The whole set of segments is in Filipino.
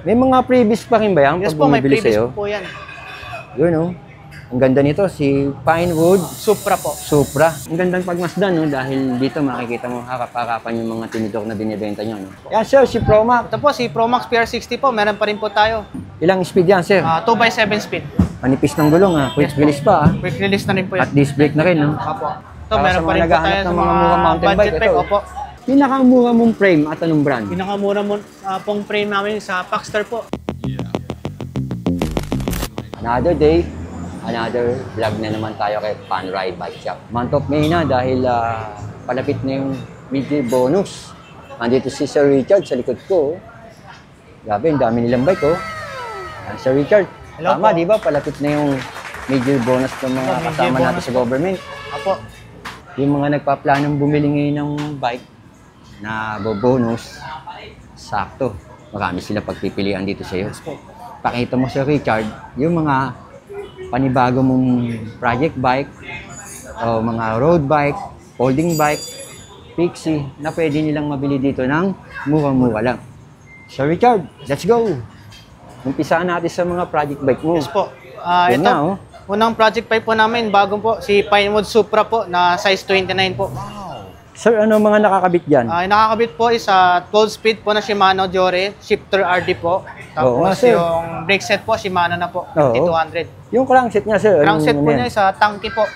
May mga previous pa rin ba yan? Yes pag po, may bumibili previous sa'yo? po yan. Yun, oh. Ang ganda nito, si Pinewood Supra po. Supra. Ang gandang pagmasdan, no? Dahil dito makikita mo harap-harapan yung mga tinidor na binibenta nyo. No? Yan, sir, si Promax. Ito po, si Promax PR60 po, meron pa rin po tayo. Ilang speed yan, sir? 2x7 speed. Manipis ng gulong, ha? Quick release pa, ha? Quick release na rin po yan. At disc brake na rin, no? Opo. Ito, Para meron sa pa mga rin po naghahanap tayo sa ng mga mga murang mountain budget bike, bike. ito. Opo. Pinakamura mong frame at anong brand? Pinakamura mo pong frame namin sa Paxter po. Another day, another vlog na naman tayo kay Fun Ride Bike Shop. Month of May na dahil palapit na yung mid-year bonus. Nandito si Sir Richard sa likod ko. Grabe, ang dami nilang bike, oh. Yan, Sir Richard, Hello tama, po. di ba? Palapit na yung mid-year bonus ng mga Mid-year kasama natin bonus sa po. government. Opo. Yung mga nagpaplanong bumili ngayon ng bike na bonus, sakto. Marami sila pagpipilian dito sa iyo. Pakita mo, Sir Richard, yung mga panibago mong project bike o mga road bike, folding bike, pixie na pwede nilang mabili dito ng murang-mura lang. Sir Richard, let's go! Umpisaan natin sa mga project bike mo. Yes po. Yan Ito, na, oh. unang project bike po namin, bagong po, si Pinewood Supra po, na size 29 po. Sir, ano mga nakakabit dyan? Nakakabit po is 12 speed po na Shimano Diore, shifter RD po. Oo nga, Tapos sir. yung brake set po, Shimano na po, Oo. 5200. Yung crankset niya, sir. Crankset po yan? niya is tangke po,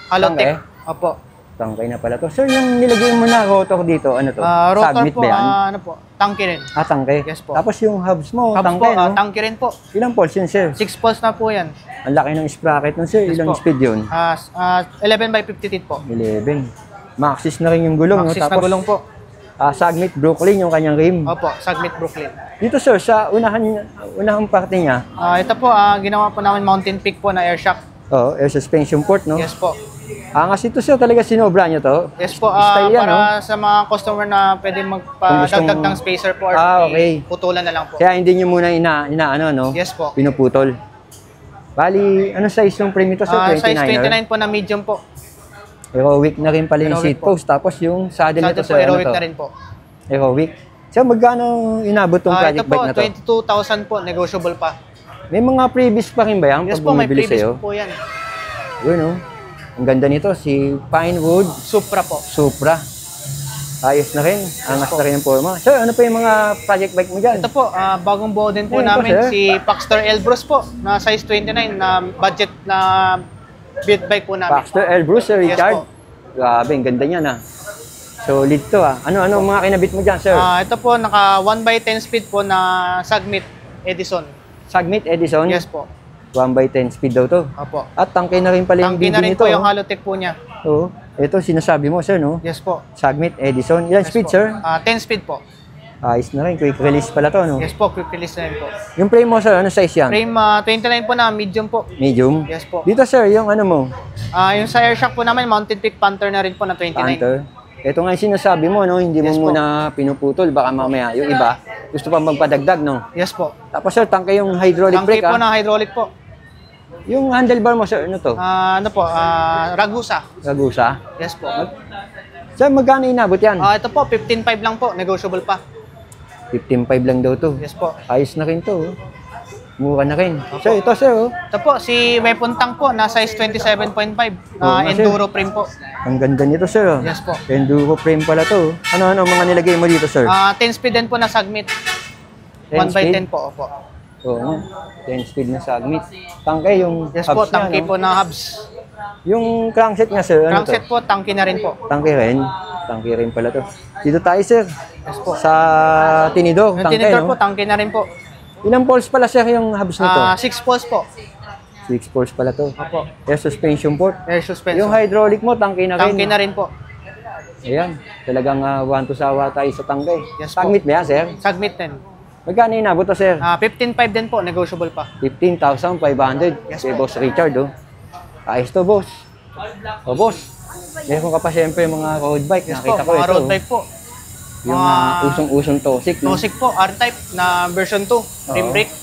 Halotech. Opo. Tangkay na pala to. Sir, yung nilagay mo na rotor dito, ano to? Rotor Submit po, ba yan? ano po, tangke rin. Tangkay. Yes po. Tapos yung hubs mo, Hubs tangkay, po, no? tangke rin po. Ilang pulse yun, sir? 6 pulse na po yan. Ang laki ng sprocket nun, sir. Yes Ilang po. speed yun? 11 by 50 teeth po. 11. Maxis na rin yung gulong, Maxis no? na gulong po. Sagmit Brooklyn yung kanyang rim. Opo, Sagmit Brooklyn. Dito, sir, sa unahang parte niya, Ito po, ginawa po namin Mountain Peak po na air shock. air suspension port, no? Yes po. Angas ito, sir. Talaga sinobra nyo to? Yes po, Style yan, para sa mga customer na pwede magpadagdag ng spacer po or okay. putulan na lang po. Kaya hindi nyo muna inaano, no? Yes po. Pinuputol. Bali, ano size yung frame ito, sir? 29 Size 29 po na medium po. Heroic na rin pala yung Heroic seat po. post. Tapos yung saddle nito, Saddle po, sir, heroic ano to? na rin po. Heroic. So, magkano inabot tong project Ito po, bike na to? 22,000 po, negotiable pa. May mga previous pa rin ba yan? Yes pag po, may bumibili previous sa'yo? po yan. Yun, oh. Ang ganda nito, si Pinewood Supra po. Supra. Ayos na rin. Angas po. na rin ang forma. Sir, ano pa yung mga project bike mo dyan? Ito po, bagong buo din po Ayun po, namin, sir. si Paxter Elbrus po, na size 29, na budget na beat bike po namin. Baxter Elbrus, Sir Yes Richard. po. Grabe, ang ganda niyan, ah. Solid to, ah. Ano mga kinabit mo dyan, sir? Ito po, naka 1x10 speed po na Sagmit Edison. Sagmit Edison? Yes po. 1x10 speed daw to. Opo. At tangke na rin pala yung Tangke na video rin nito. po yung oh. Halotech po niya. Oo. Ito, sinasabi mo, sir, no? Yes po. Sagmit Edison. Ilan Yes speed, po. sir? 10 speed po. Ayos na rin. Quick release pala to, no? Yes po, quick release na rin po. Yung frame mo, sir, ano size yan? Frame 29 po na, medium po. Medium? Yes po. Dito, sir, yung ano mo? Yung sa air shock po namin, Mountain Peak Panther na rin po na 29. Panther. Ito nga yung sinasabi mo, no? Hindi mo Yes po. muna pinuputol. Baka mamaya yung iba, gusto pa magpadagdag, no? Yes po. Tapos, sir, tangke yung hydraulic Tangke brake, po ah. na hydraulic po. Yung handlebar mo, sir, ano to? Ano po, Ragusa. Ragusa. Yes po. Sir, magkano inabot yan? Ito po, 15.5 lang po, negotiable pa. 15.5 lang daw to. Yes po. Ayos na rin to, oh. Mura na rin. Sir, ito, sir, oh. Ito po, si Weapon Tank po, na size 27.5, Oo nga, sir. enduro frame po. Ang ganda nito, sir, oh. Yes po. Enduro frame pala to, oh. Ano mga nilagay mo dito, sir? 10 speed din po na Sagmit. 10 1x10 po, opo. Oo nga. 10 speed na sagmit. Tangke yung Yes po, hubs niya, tangke no? po na hubs. Yung crankset nga, sir, ano Crankset to? po, tangke na rin po. Tangke rin. Tangke rin pala to. Dito tayo, sir. Yes po. Sa tinidor, Yung tangke, tinidor no? po, tangke na rin po. Ilang poles pala, sir, yung hubs na to? 6 poles po. 6 poles pala to. Opo. Air suspension port. Air suspension. Yung hydraulic mo, tangke na rin. Tangke na rin po. Ayan. Talagang one to sawa tayo sa tangke. Yes po. Sagmit ba yan, sir? Sagmit din. Magkano inabot to, sir? 15.5 din po, negotiable pa. 15,500. Yes, Kay po. Boss Richard, oh. Ayos to, boss. O, boss. Meron ka pa siyempre mga road bike. Yes po, Nakita ko mga ito. road bike po. Yung Mga- usong-usong Tosik. No? Nosik po, R-Type na version 2, rim Oo. brake.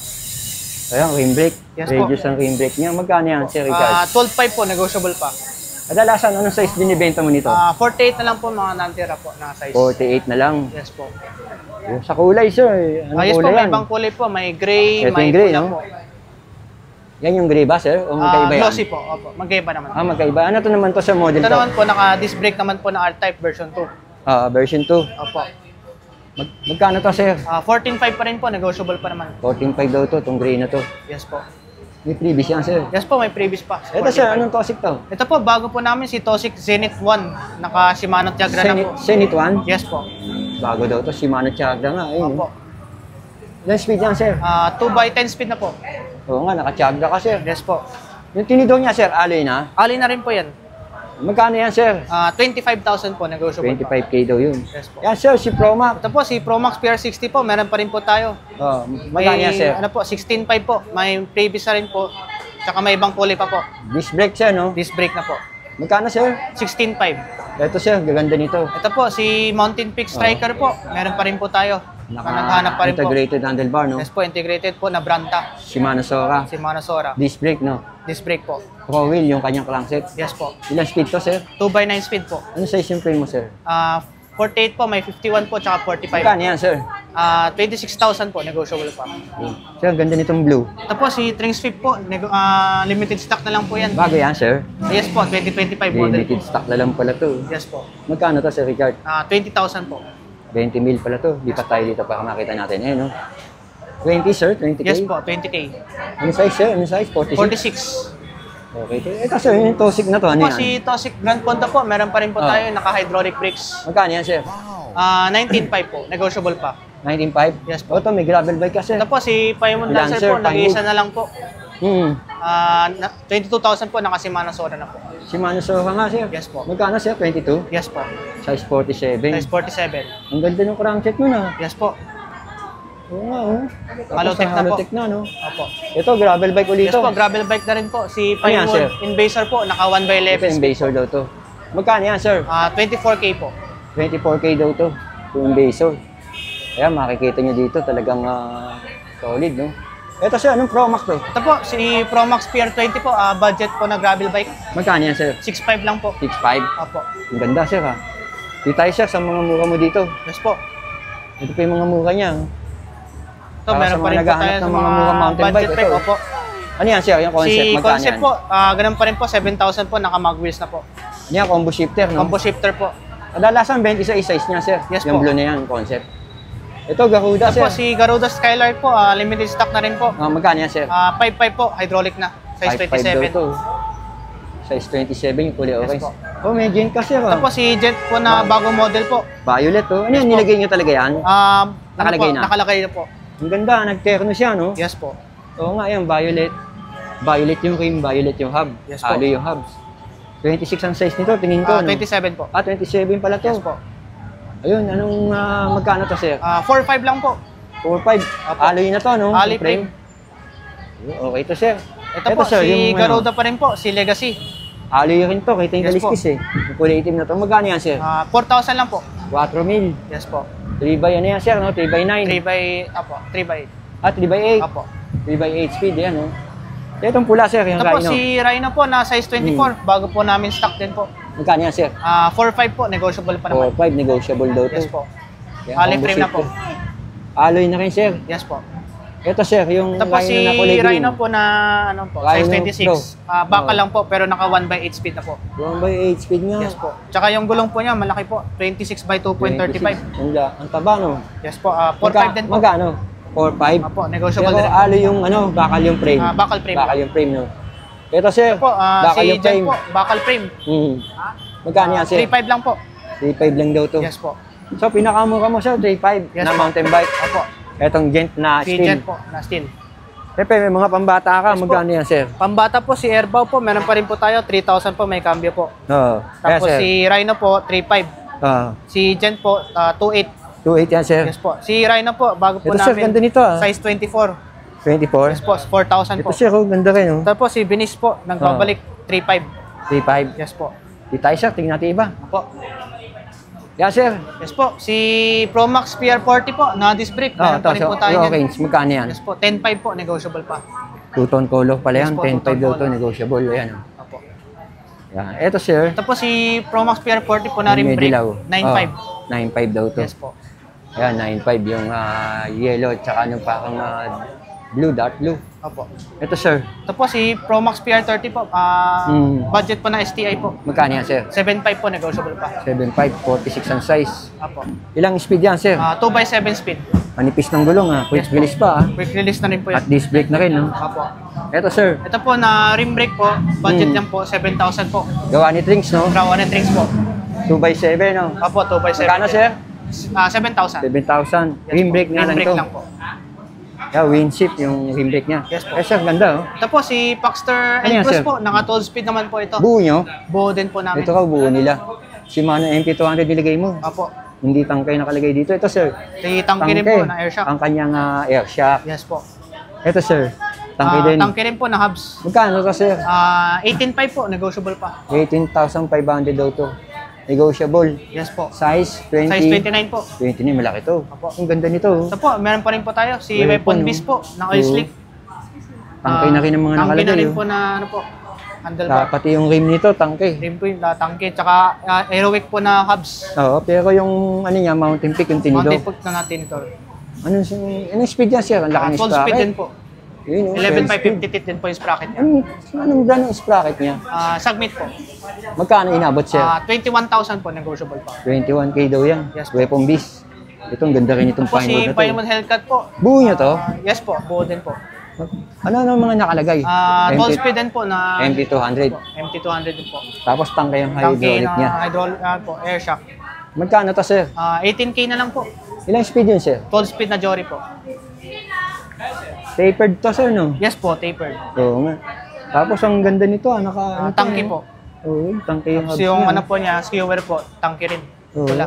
Ayan, rim brake. Yes po. Radius ang rim brake niya. Magkano yan, Sir Richard? 12.5 po, negotiable pa. Kadalasan, anong size binibenta mo nito? 48 na lang po mga nantira po na size. 48 na lang. Yes po. Yung sa kulay, sir. Anong Yes po, kulay may yan? ibang kulay po. May gray, Ito may yung gray, pula no? po. Yan yung gray ba, sir? O magkaiba yan? Glossy po. Opo. Magkaiba naman. Magkaiba. Ano to naman to sa model Ito to? naman po, naka-disc brake naman po na R-Type version 2. Version 2. Opo. Magkano to, sir? 14.5 pa rin po, negotiable pa naman. 14.5 daw to, itong gray na to. Yes po. May previous yan, sir. Yes po, may previous pa. Ito, sir, anong Tosik to? Ito po, bago po namin si Tosik Zenith 1. Naka Shimano Tiagra na po. Zenith 1? Yes po. Bago daw to, Shimano Tiagra nga. Ayun. Opo. Ilan speed yan, sir? 2x10 speed na po. Oo nga, naka-Tiagra ka, sir. Yes po. Yung tinidor niya, sir, alloy na. Ali na rin po yan. Magkano yan, sir? 25,000 po, negotiable pa. 25K daw yun. Yes po. Yan, sir, si Promax. Ito po, si Promax PR60 po, meron pa rin po tayo. Magkano yan, sir? Ano po, 16.5 po. May previous na rin po. Tsaka may ibang kulay pa po. Disc brake, sir, no? Disc brake na po. Magkano, sir? 16.5. Ito, sir, gaganda nito. Ito po, si Mountain Peak Striker po. Meron pa rin po tayo. Naghahanap pa rin po. Integrated handlebar, no? Yes po, integrated po na Branta. Shimano Sora. Shimano Sora. Disc brake, no? Disc brake po. Pro wheel, yung kanyang crankset. Yes po. Ilang speed to, sir? 2x9 speed po. Ano size yung frame mo, sir? 48 po, may 51 po, tsaka 45. Magkano yan, sir? 26,000 po, negotiable pa. Sir, ganda nitong blue. Ito po, si Tring Swift po, limited stock na lang po yan. Bago yan, sir. Yes po, 2025 model po. Limited stock na lang pala to. Yes po. Magkano to, sir Richard? 20,000 po. 20 mil pala to. Lipat tayo dito para makita natin. Ayun, no? 20, sir? 20K? Yes po, 20K. Ano size, sir? Ano size? 46? 46. Okay. Ito, sir, yung Tosik na to. Ano Po, yan? si Tosik Grand Ponta po, meron pa rin po tayo, naka-hydraulic brakes. Magkano yan, sir? 19.5 po, negotiable pa. 19.5? Yes po. O, ito, may gravel bike ka, sir. Ito po, si Paimon Lancer, Lancer po, nag-iisa Panghook. na lang po. 22,000 po, naka-Shimano Sora na po. Shimano Sora nga, sir. Yes po. Magkano, sir? 22? Yes po. Size 47. Size 47. Ang ganda ng crankset mo na. Yes po. Oo nga, oh. Halotech na po. Halotech na, no? Opo. Ito, gravel bike ulit Yes po, gravel bike na rin po. Si Ano yan, sir? Paimon Invaser po, naka 1x11. Ito, Invader daw to. Magkano yan, sir? 24K po. 24K daw to. Yung Invader. Kaya makikita nyo dito, talagang solid, no? Ito, sir, anong Promax to? Ito po, si Promax PR20 po, budget po na gravel bike. Magkano yan, sir? 6.5 lang po. 6.5? Opo. Ang ganda, sir, ha? Di tayo, sir, sa mga mura mo dito. Yes po. Ito pa yung mga mura niya. Ito, Para meron sa pa mga rin po naghahanap tayo ng sa mga mga murang mountain budget bike, bike. ito. Opo. Ano yan, sir? Yung concept, Si magkano Concept yan? po, ganun pa rin po, 7,000 po, naka-mag wheels na po. Yan, combo shifter, no? Combo shifter po. Kadalasan 26 size niya, sir. Yes yung po. blue na yan, concept. Ito, Garuda, Ito sir. po, si Garuda Skylark po, limited stock na rin po. Magkano yan, sir? 5.5 po, hydraulic na. Size 5.5 daw 27. to. Size 27 yung kulay orange. po. Oh, may gen ka, sir. Ito po, si Jet po na bagong model po. Violet, oh. Ano yan, Yes po. nilagay niyo talaga yan? Nakalagay na? Nakalagay na po. Ang ganda, nag-terno siya, no? Yes po. Oo nga, yan, violet. Violet yung rim, violet yung hub. Yes po. Alloy yung hubs. 26 ang size nito, tingin ko, no? 27 po. 27 pala to. Yes po. Ayun, anong magkano to, sir? 4.5 lang po. 4.5. Apo. Alloy na to, no? Alloy Yung frame. Okay to, sir. Ito po, sir, si yung, Garuda pa rin po, si Legacy. Alloy rin to, kita yung Yes po. kaliskis eh. Yung kulay itim na to. Magkano yan, sir? 4,000 lang po. 4 mil. Yes po. 3 by ano yan, sir, no? 3 by 9. 3 by 3 by 8. Apo. 3 by 8 speed, yan, no? Itong pula, sir, yung Ito po, Rhino. si Rhino po na size 24. Bago po namin stock din po. Magkano yan, sir? 4.5 po, negotiable pa naman. 4.5, negotiable daw to. Yes po. Yan, Alloy combo frame na po. shifter. Alloy na rin, sir. Yes po. Ito, sir, yung Ito po si Rhino na kulay green. Rhino po na ano po, Rhino size 26. Baka lang po pero naka 1x8 speed na po. 1 by 8 speed nga. Yes po. Tsaka yung gulong po niya malaki po, 26 by 2.35. 26. Ang taba, no? Yes po, 4.5 din po. Magkano? 4.5? Apo, negotiable Pero din. alloy yung, ano, bakal yung frame. Bakal frame. Bakal yung frame, no? Ito, sir, Ito po, bakal si yung Jen frame. po, bakal frame. Magkano yan, sir? 3.5 lang po. 3.5 lang daw to. Yes po. So, pinakamura mo, sir, 3.5 Yes na po. mountain bike. Apo. Etong gent na Si steel. Jen po, na steel. Pepe, may mga pambata ka, Yes po. magkano yan, sir? Pambata po, si Airbow po, meron pa rin po tayo, 3,000 po, may cambio po. Oo. Tapos sir. si Rhino po, 3.5. Si Jen po, 2.8. 2.8 yan, sir. Yes po. Si Rhino po, bago po Ito, sir, namin, ganda nito, size 24. 24. Yes po, 4,000 Ito, po. sir, oh, ganda rin, oh. Tapos si Binis po, nagbabalik 3.5. 3.5. Yes po. Di tayo, sir, tingnan natin iba. Apo. Yan, sir. Yes po. Si Promax PR40 po, na disc brake. Meron pa rin po tayo yung yan. orange, magkano yan? Yes po, 10.5 po, negotiable pa. Two-tone color pala yan, Yes po, 10.5 two-tone daw to, color. negotiable. Ayan, oh. Apo. Yan. Ito, sir. Ito po si Promax PR40 po na rim May brake. dilaw. 9.5. Oh, 9.5 daw to. Yes po. Ayan, 9.5 yung yellow at saka yung parang blue, dark blue. Opo. Ito, sir. Ito po si Promax PR30 po. Budget po na STI po. Magkano yan, sir? 7.5 po, negotiable pa. 7.5, 46 ang size. Opo. Ilang speed yan, sir? 2x7 speed. Manipis ng gulong, ha? Quick Yes po. release pa, ha? Quick release na rin po At yan. disc brake na rin, no? Opo. Ito, sir. Ito po na rim brake po. Budget yan po, 7,000 po. Gawa ni Trinks, no? Crown and rings po. 2x7, no? Opo, 2x7. Magkano, sir? 7,000. 7,000. Yes Rim po. brake nga Rim lang brake to. lang po. Yeah, windshift yung rim brake niya. Yes po. Eh, sir, ganda, oh. Ito po si Paxter Ano yan, Elbrus sir? po. Naka 12 speed naman po ito. Buo nyo? Buo din po namin. Ito ka, buo nila. Shimano MP200 nilagay mo. Opo. Hindi tangkay nakalagay dito. Ito, sir. Tangke rin po na air shock. Ang kanyang air shock. Yes po. Ito, sir. Tangkay din. Tangke rin po na hubs. Magkano to, sir? 18.5 po, negotiable pa. 18,500 daw to. Negotiable. Yes po. Size 20. Size 29 po. 29, malaki to. Opo. Ang ganda nito. oh. Ito po, meron pa rin po tayo. Si Meron Weapon po, no? Beast po, na oil Oo. slick. Tangkay na rin ang mga Tangke na nakalagay. rin oh. po na ano po, handlebar. Pati yung rim nito, tangkay. Rim po yung tangke. Tsaka aerowick po na hubs. Oo, pero yung ano niya, Mountain Peak, yung tinido. Mounted po na natin ito. Anong speed yan, sir? Ang laki ng 12 speed sprocket. din po. Yun, oh, 12 speed. 11.550 tit din po yung sprocket niya. Anong brand ng sprocket niya? Submit po. Magkano inabot, sir? 21,000 po, negotiable pa. 21K daw yan. Yes po. Weapon Beast. Ito, ang ganda rin itong Po si Pinewood na to. Pinewood Hellcat po. Buo niya to? Yes po, buo din po. Ano mga nakalagay? 12 speed din po na MT200. MT200 din po. Tapos tangkay yung Tangke hydraulic niya. na hydraulic po, air shock. Magkano to, sir? 18K na lang po. Ilang speed yun, sir? 12 speed na Jory po. Tapered to, sir, no? Yes po, tapered. Oo nga. Tapos ang ganda nito, ano to, Tangke eh? po. Oo, tangke yung hubs So yung niya. ano po niya, skewer po, tangke rin. Oo. Wala.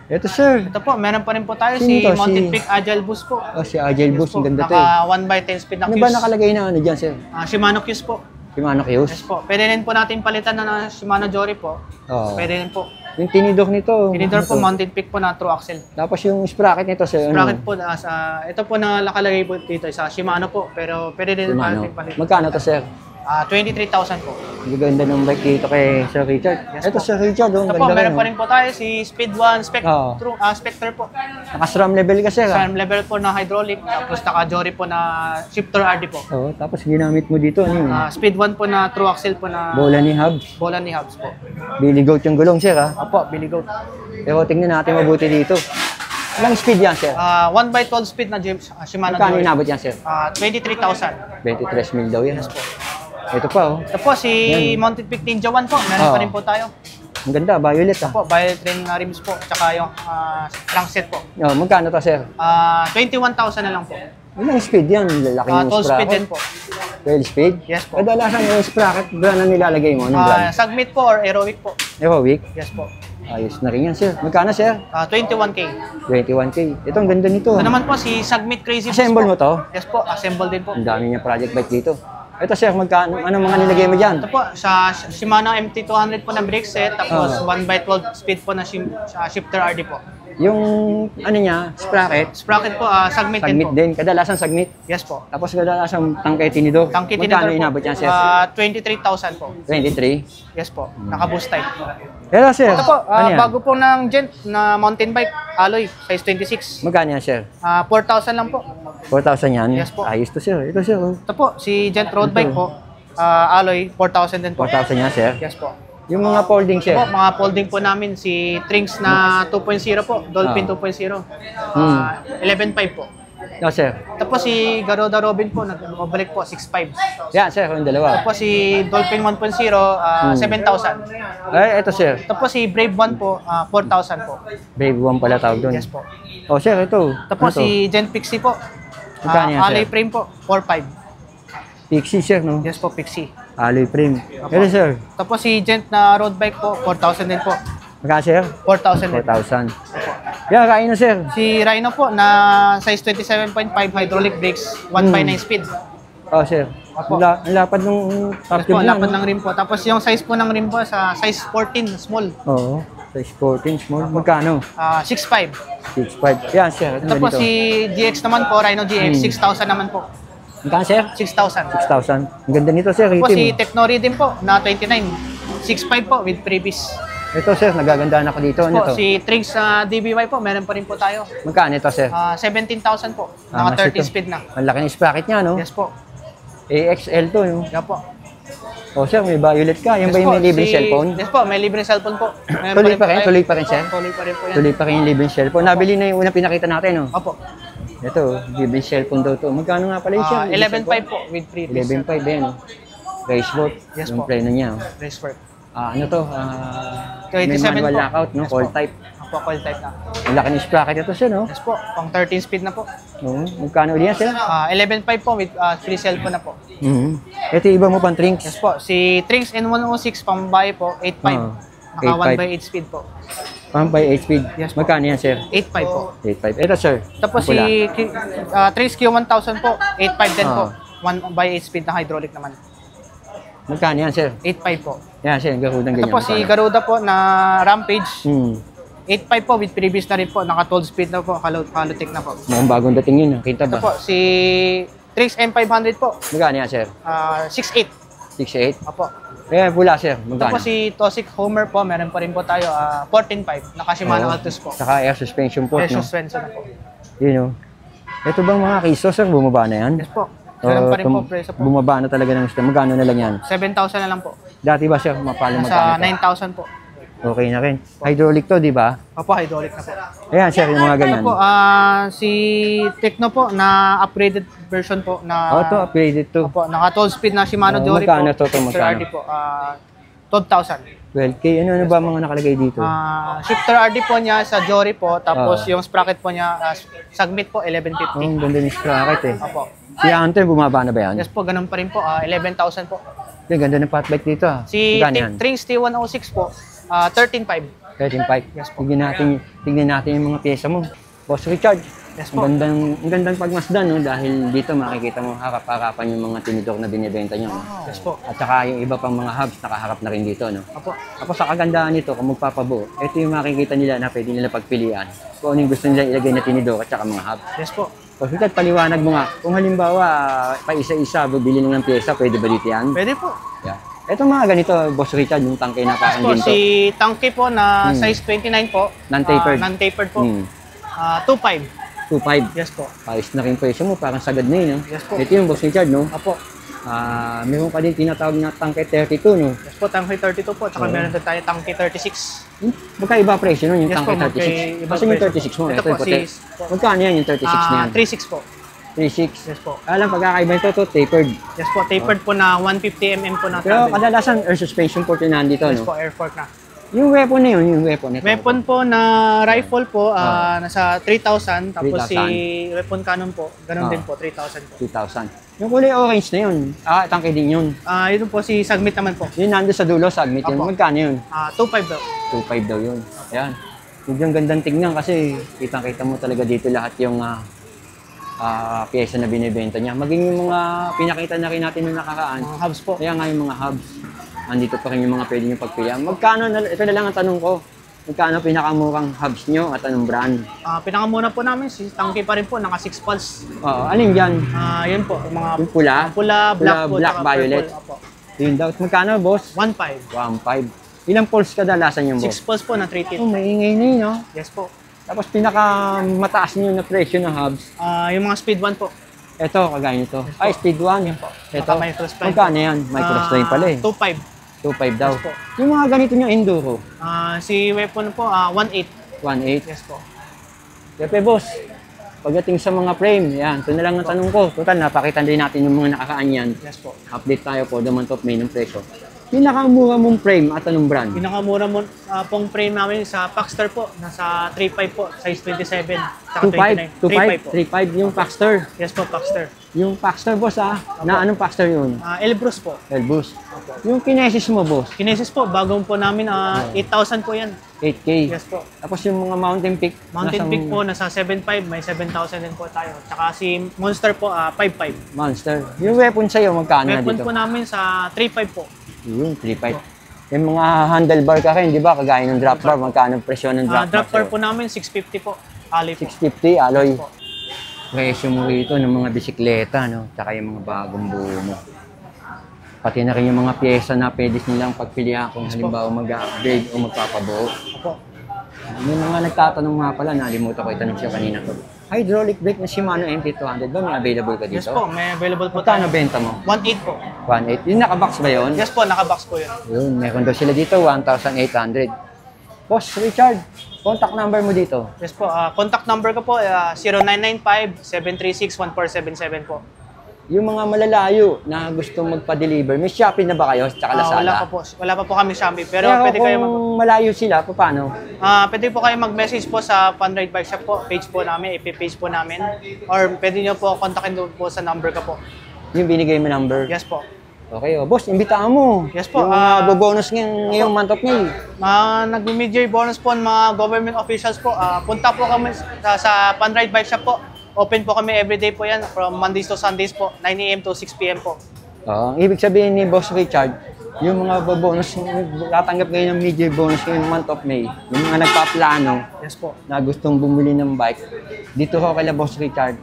Ito, sir. Ito po, meron pa rin po tayo Sino si to? Mountain Si- Peak Agile Boost po. Oh, si Agile Boost, ang ganda to. Naka 1x10 speed na Ano Qs. ba nakalagay na ano dyan, sir? Shimano Qs po. Shimano Yes Qs? po. Pwede rin po natin palitan na Shimano Jory po. Oo. Pwede rin po. Yung tinidok nito. Tinidor po, ano to? Mountain Peak po na true axle. Tapos yung sprocket nito, sir. Sprocket po, ito po na nakalagay po dito sa Shimano po. Pero pwede din Shimano. natin palitan. Magkano to, sir? 23,000 po. Ang ganda ng bike dito kay Sir Richard. Yes Ito, po. Sir Richard, oh, ang Ito po, ganda meron pa rin. rin po tayo si Speed 1 Oo. Spectre po. Naka-SRAM level ka, sir. Sa level po na hydraulic, tapos naka-Jory po na shifter RD po. Oo, tapos ginamit mo dito, ano yun? Speed 1 po na true axle po na Bola ni Hubs. bola ni Hubs po. Billy Goat yung gulong, sir, ha? Opo, Billy Goat. Pero tingnan natin mabuti dito. Ilang speed yan, sir? 1x12 speed na Shimano Magkano Jory. inabot yan, sir? 23,000. 23 mil daw yan. Yes po. Ito pa, oh. Ito po si Yan. Mounted Peak Ninja 1 po. Meron pa rin po tayo. Ang ganda, violet, ah. Po, violet rim na rims po. Tsaka yung crankset po. Oh, magkano to, sir? 21,000 na lang po. Ilang speed yan? Laki yung 12 speed din sprocket. po. 12 speed? Yes po. Kadalasan yung sprocket, brand na nilalagay mo. Anong brand? Submit po or aerowick po. Aerowick? Yes po. Ayos na rin yan, sir. Magkano, sir? 21K. 21K. Ito, ang ganda nito. Ito naman po si Submit Crazy Boost Assemble mo po. to? Yes po, assemble din po. Ang dami niya project bike dito. Ito, sir, magkano? Anong mga nilagay mo dyan? Ito po, sa Shimano MT200 po na brake set, tapos 1x12 speed po na shifter RD po. Yung, ano niya, sprocket, Sprocket po, submit din sagmit po. din. Kadalasan sagmit. Yes po. Tapos kadalasan tangkay tinidor. Tangke Magkano tinidor po. inabot yan, sir? 23,000 po. 23. Yes po. Naka-boost type. Pero, sir, Ito po, ano yan? bago po ng Gent na mountain bike, alloy, size 26. Magkano yan, sir? 4,000 lang po. 4,000 yan? Yes po. Ayos to, sir. Ito, sir. oh. Ito po, si Gent road Ito. bike po, alloy, 4,000 din po. 4,000 yan, sir. Yes po. Yung mga folding, sir. Po, mga folding po namin, si Trinks na 2.0 po, Dolphin 2.0. 11.5 po. No, sir. Tapos si Garuda Robin po, nag-balik po, 6.5. Yan, sir. Yung dalawa. Tapos si Dolphin 1.0, 7,000. Ay, ito, sir. Tapos si Brave 1 po, 4,000 po. Brave 1 pala tawag doon. Yes po. Oh, sir, ito. Tapos Ano to? si Gen Pixie po, Magkano yan, alloy sir? frame po, 4.5. Pixie, sir, no? Yes po, Pixie. Alloy frame. Ito, sir. Tapos si Gent na road bike po, 4,000 din po. Magkano, sir? 4,000 din. 4,000. Yan, kain na, sir. Si Rhino po na size 27.5 hydraulic brakes, 1x9 speed. Oh, sir. Opo. Ang lapad nung Yes top po, tube niya, lapad no? ng rim po. Tapos yung size po ng rim po sa size 14, small. Oo. Size 14, small. Magkano? 6.5. 6.5. Yan, sir. Ito po si GX naman po, Rhino GX, 6,000 naman po. Magkano, sir? 6,000. 6,000. Ang ganda nito, sir. Po si Itim. Tecnori din po na 29. 6,500 po with previous. Ito, sir. Nagagandaan ako dito. Ano Po, to? si Trinks na DBY po, meron pa rin po tayo. Magkano ito, sir? 17,000 po. Ah, Naka mas 30 ito. speed na. Ang laki ng sprocket niya, no? Yes po. AXL to, no? Yeah po. Oh, sir, may violet ka. Yan Yes ba yung po, may libreng cellphone? Yes po, may libreng cellphone po. Meron Tuloy pa po rin? tayo. Tuloy pa rin, sir? Opo, tuloy pa rin po yan. Tuloy pa rin yung libreng cellphone. Nabili na yung unang pinakita natin, no? Opo. Ito, libreng cellphone daw to. Magkano nga pala yun, sir? 11,500 po with free. 11.5 yan. Race boat. Yes Yung po. preno niya. Oh. Race work. Ano to? May 27 manual po. lockout, no? Yes Call po. type. Opo, call type na. Ang laki ng sprocket ito, sir, no? Yes po, pang 13 speed na po. Oo. Magkano ulit yan, sir? 11,500 po with free cellphone na po. Ito yung iba mo pang drinks. Yes po, si Trinks N106 pambahay po, 8,500. Oo. Naka 8,500. 1x8 speed po. Pang by 8 speed. Yes po. Magkano yan, sir? 8,500 po. 8.5. Ito, sir. Tapos Ang pula. si Trinks Q1000 po, 8,500 din po. Oo. 1x8 speed na hydraulic naman. Magkano yan, sir? 8,500 po. Yan, sir. Garudan ganyan. Ito po si Magkano? Garuda po na Rampage, Hmm. 8,500 po with previous na rin po. Naka 12 speed na po, Halotic na po. Mukhang bagong dating yun. Kita Ito ba? po si Trinks M500 po, Magkano yan, sir? 6,800. 6.8. Opo. Eh, pula, sir. Ito Magkano? po si Tosik Homer po, meron pa rin po tayo, 14,500. Naka Shimano Oo. Altus po. Saka air suspension port, Presyo no? Svensson na po. Yun, no? Ito bang mga kiso, sir? Bumaba na yan? Yes po. Meron pa rin po presyo po. Bumaba na talaga ng gusto. Magkano na lang yan? 7,000 na lang po. Dati ba, sir? Mapalo Nasa magkano? 9,000 po. Okay na rin. Hydraulic to, di ba? Opo, hydraulic na po. Ayan, sir, yung mga ganyan. Ito po, si Tecno po na upgraded version po na Oh, to, upgraded to. Opo, naka 12 speed na Shimano Oh, Diori po. magkano to, Shifter magkano? RD po, 12,000. 12K. Ano ba mga nakalagay dito? Shifter RD po niya sa Diori po, tapos Ah. yung sprocket po niya, Submit po, Oh, 1150. ang ganda ng sprocket eh. Opo. Si Hunter, bumaba na ba yan? Yes po, ganun pa rin po, 11,000 po. Ang ganda ng pot bike dito ah. Si Magkano yan? Trinks T106 po, 13,500. 13.5. Yes po. Tignan natin yung mga pyesa mo. Boss Richard, Yes po. ang gandang pagmasdan, no? Dahil dito makikita mo harap-harapan yung mga tinidor na binibenta nyo. No? Yes po. At saka yung iba pang mga hubs, nakaharap na rin dito. No? Opo. Tapos sa kagandahan nito, kung magpapabuo, ito yung makikita nila na pwede nila pagpilian. Kung ano yung gusto nila ilagay na tinidor at saka mga hub. Yes po. Boss Richard, paliwanag mo nga. Kung halimbawa, pa isa-isa, bibili lang ng pyesa, pwede ba dito yan? Pwede po. Yeah. Ito mga ganito, Boss Richard, yung tangkay na parang Po, ginto. si Tangke po na size 29 po. Non-tapered. Non-tapered po. Hmm. 2,500. 2.5. Yes po. Ayos na rin presyo mo, parang sagad na yun. No? Yes po. Ito yung Boss Richard, no? Opo. Meron ka din tinatawag na tangke 32, no? Yes po, Tangke 32 po. Tsaka Oo. meron din tayo Tangke 36. Magkaiba presyo nun, yung Yes tangke po, 36. magkaiba Kasi yung presyo. 36 mo, Ito ito po, yung puti. si- Magkano yan yung 36 na yan? 3,600 po. 36. Yes po. Alam, pagkakaiba ito, tapered. Yes po, tapered po na 150 mm po na Pero travel. kadalasan, air suspension port yun nandito, Yes no? po, air fork na. Yung weapon na yun, yung weapon. Ito. Weapon po na rifle po, nasa 3,000. Tapos 3,000. si weapon cannon po, ganun din po, 3,000 po. 2,000. Yung kulay orange na yun, tangke din yun. Yun po si Submit naman po. Yun nando sa dulo, submit yun. Opo. Magkano yun? 2,500 daw. 2.5 daw yun. Ayan. Yung gandang tignan kasi kitang-kita mo talaga dito lahat yung pyesa na binibenta niya. Maging yung mga pinakita na rin natin nung nakaraan. Mga hubs po. Kaya nga yung mga hubs, andito pa rin yung mga pwede nyo pagpilian. Magkano, ito na lang ang tanong ko. Magkano pinakamurang hubs nyo at anong brand? Pinakamuna po namin, si Tangke pa rin po, naka 6 pulse. Oo, alin dyan? Yun po, yung mga Yung pula? pula, black po, black, tsaka violet. purple. Opo. Yun daw. Magkano, boss? 1,500. 1.5. Ilang pulse kadalasan yung 6 boss? pulse po na 3 Oh, maingay na yun, no? Yes po. Tapos pinakamataas nyo na presyo ng hubs. Yung mga speed 1 po. Ito, kagaya nito. Ay, speed 1. Ito. Naka microspline Magkano yan? Microspline pala eh. 2,500. 2.5 daw. Yes po. Yung mga ganito nyo, enduro. Si weapon po, 1,800. 1.8. Yes po. Yepe, boss. Pagdating sa mga frame, yan. Ito na lang ang tanong ko. Total, napakita din natin yung mga nakakaan yan. Yes po. Update tayo po, the month of May ng presyo. Pinakamura mong frame at anong brand? Pinakamura mo pong frame namin sa Paxter po, nasa 3,500 po, size 27, saka 2.5? 29. 3,500 po. 3.5 yung Paxter. Yes po, Paxter. Yung Paxter, boss na anong Paxter yun? Elbrus po. Elbus. Yung Kinesis mo, boss? Kinesis po, bagong po namin, 8,000 po yan. 8K. Yes po. Tapos yung mga Mountain Peak? Mountain Peak po, nasa 7,500, may 7,000 din po tayo. Tsaka si Monster po, 5,500. Monster. Yung weapon sa'yo, magkano na Weapon dito? po namin sa 3,500 po. Yung 3.5. Yung mga handlebar ka rin, di ba? Kagaya ng drop bar, magkano ang presyo ng drop bar? Drop bar sa'yo? po namin, 650 po. Ali po. 650 alloy. Po. presyo mo rito ng mga bisikleta, no? Tsaka yung mga bagong buo mo. Pati na rin yung mga pyesa na pwede nilang pagpilihan kung halimbawa mag-upgrade o magpapabuo. Opo. May mga nagtatanong nga pala, nalimutan ko itanong siya kanina ko. Hydraulic brake na Shimano MT200 ba? May available ka dito? Yes po, may available po Magkano benta mo? 1.8 po. 1.8. Yung nakabox ba yun? Yes po, nakabox po yun. Yun, meron daw sila dito, 1,800. Boss Richard, contact number mo dito. Yes po, contact number ko po, 0995-736-1477 po. Yung mga malalayo na gustong magpa-deliver, may Shopee na ba kayo? Tsaka Lazada? Wala pa po kami Shopee, pero Pero pwede kayo kung malayo sila, paano? pwede po kayo mag-message po sa Funride Bike Shop po, page po namin, IP-page po namin. Or pwede nyo po kontakin doon po sa number ko po. Yung binigay mo number? Yes po. Okay, boss, imbitahan mo. Yes po, Yung bonus ngayong month of May. Nag-mid-year bonus po ng mga government officials po. Punta po kami sa Funride Bike Shop po. Open po kami everyday po yan, from Mondays to Sundays po, 9 a.m. to 6 p.m. po. Ibig sabihin ni Boss Richard, yung mga bonus, tatanggap ngayon ng mid-year bonus ngayong month of May, yung mga nagpaplano Yes po. na gustong bumili ng bike, dito ko kay Boss Richard,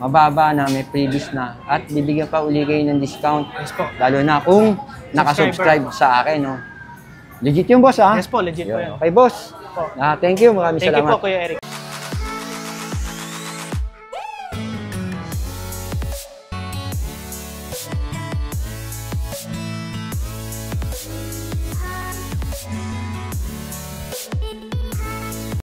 mababa na, may previous na, at bibigyan pa uli kayo ng discount. Yes po. Lalo na kung nakasubscribe sa akin, no? Legit yung boss, ha? Yes po, legit po yan. Okay, boss. Po. Thank you, maraming Thank you salamat. po, Kuya Eric.